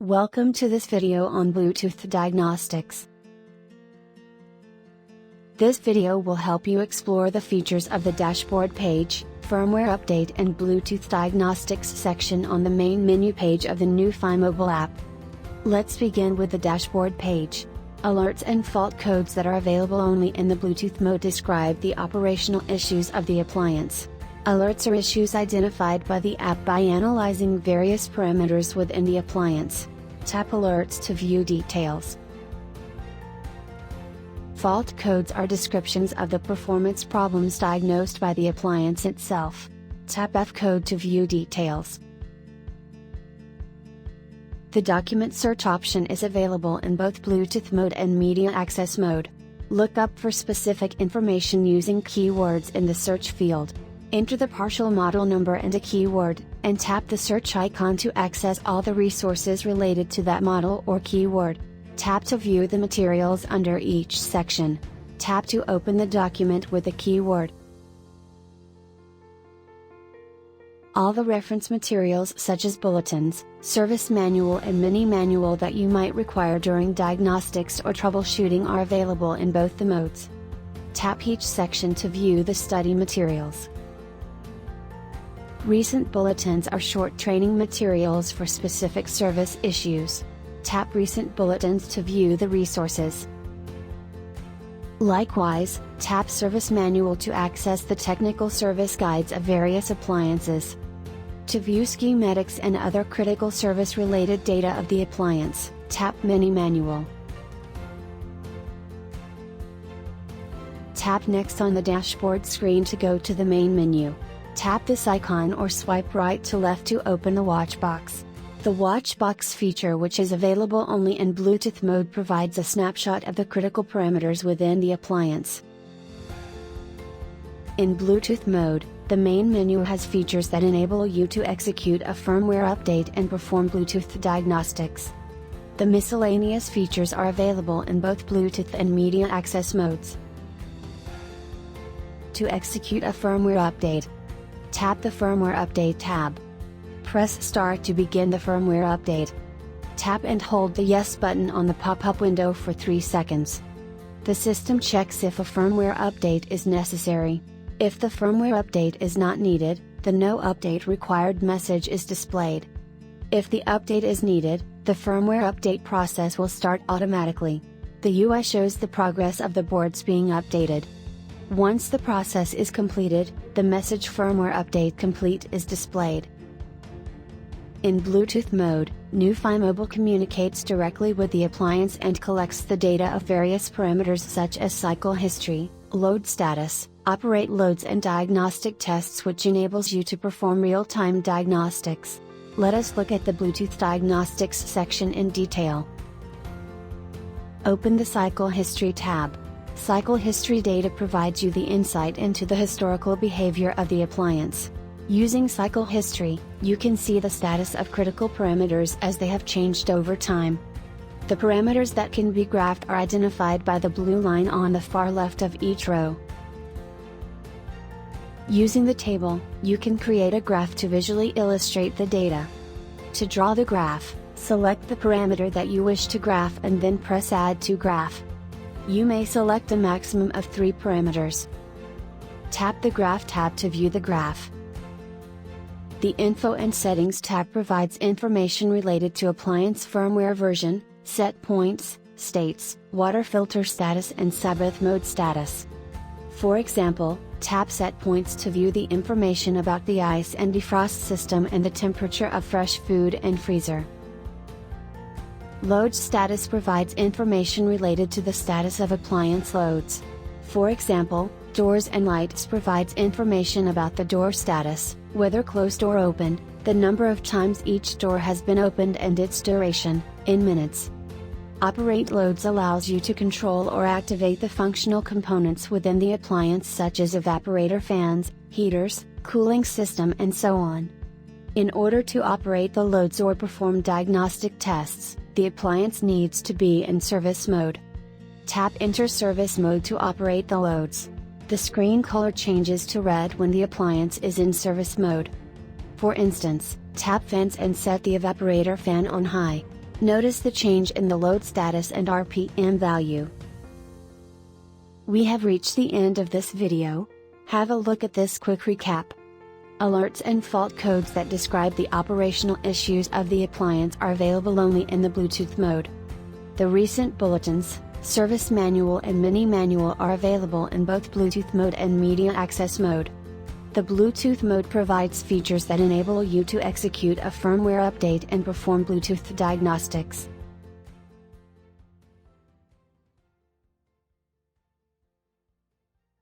Welcome to this video on Bluetooth diagnostics. This video will help you explore the features of the dashboard page, firmware update and Bluetooth diagnostics section on the main menu page of the NewFI mobile app. Let's begin with the dashboard page. Alerts and fault codes that are available only in the Bluetooth mode describe the operational issues of the appliance. Alerts are issues identified by the app by analyzing various parameters within the appliance. Tap Alerts to view details. Fault codes are descriptions of the performance problems diagnosed by the appliance itself. Tap F code to view details. The document search option is available in both Bluetooth mode and media access mode. Look up for specific information using keywords in the search field. Enter the partial model number and a keyword, and tap the search icon to access all the resources related to that model or keyword. Tap to view the materials under each section. Tap to open the document with the keyword. All the reference materials such as bulletins, service manual and mini manual that you might require during diagnostics or troubleshooting are available in both the modes. Tap each section to view the study materials. Recent bulletins are short training materials for specific service issues. Tap Recent Bulletins to view the resources. Likewise, tap Service Manual to access the technical service guides of various appliances. To view schematics and other critical service-related data of the appliance, tap Mini Manual. Tap Next on the dashboard screen to go to the main menu. Tap this icon or swipe right to left to open the watch box. The watch box feature, which is available only in Bluetooth mode, provides a snapshot of the critical parameters within the appliance. In Bluetooth mode, the main menu has features that enable you to execute a firmware update and perform Bluetooth diagnostics. The miscellaneous features are available in both Bluetooth and media access modes. To execute a firmware update, tap the Firmware Update tab. Press Start to begin the firmware update. Tap and hold the Yes button on the pop-up window for 3 seconds. The system checks if a firmware update is necessary. If the firmware update is not needed, the No Update Required message is displayed. If the update is needed, the firmware update process will start automatically. The UI shows the progress of the boards being updated. Once the process is completed, the message Firmware Update Complete is displayed. In Bluetooth mode, NewFI Mobile communicates directly with the appliance and collects the data of various parameters such as cycle history, load status, operate loads and diagnostic tests, which enables you to perform real-time diagnostics. Let us look at the Bluetooth diagnostics section in detail. Open the Cycle History tab. Cycle history data provides you the insight into the historical behavior of the appliance. Using cycle history, you can see the status of critical parameters as they have changed over time. The parameters that can be graphed are identified by the blue line on the far left of each row. Using the table, you can create a graph to visually illustrate the data. To draw the graph, select the parameter that you wish to graph and then press Add to Graph. You may select a maximum of 3 parameters. Tap the Graph tab to view the graph. The Info and Settings tab provides information related to appliance firmware version, set points, states, water filter status and Sabbath mode status. For example, tap Set Points to view the information about the ice and defrost system and the temperature of fresh food and freezer. Load Status provides information related to the status of appliance loads. For example, Doors and Lights provides information about the door status, whether closed or open, the number of times each door has been opened and its duration, in minutes. Operate Loads allows you to control or activate the functional components within the appliance such as evaporator fans, heaters, cooling system and so on. In order to operate the loads or perform diagnostic tests, the appliance needs to be in service mode. Tap Enter Service Mode to operate the loads. The screen color changes to red when the appliance is in service mode. For instance, tap Fans and set the evaporator fan on high. Notice the change in the load status and RPM value. We have reached the end of this video. Have a look at this quick recap. Alerts and fault codes that describe the operational issues of the appliance are available only in the Bluetooth mode. The recent bulletins, service manual and mini manual are available in both Bluetooth mode and media access mode. The Bluetooth mode provides features that enable you to execute a firmware update and perform Bluetooth diagnostics.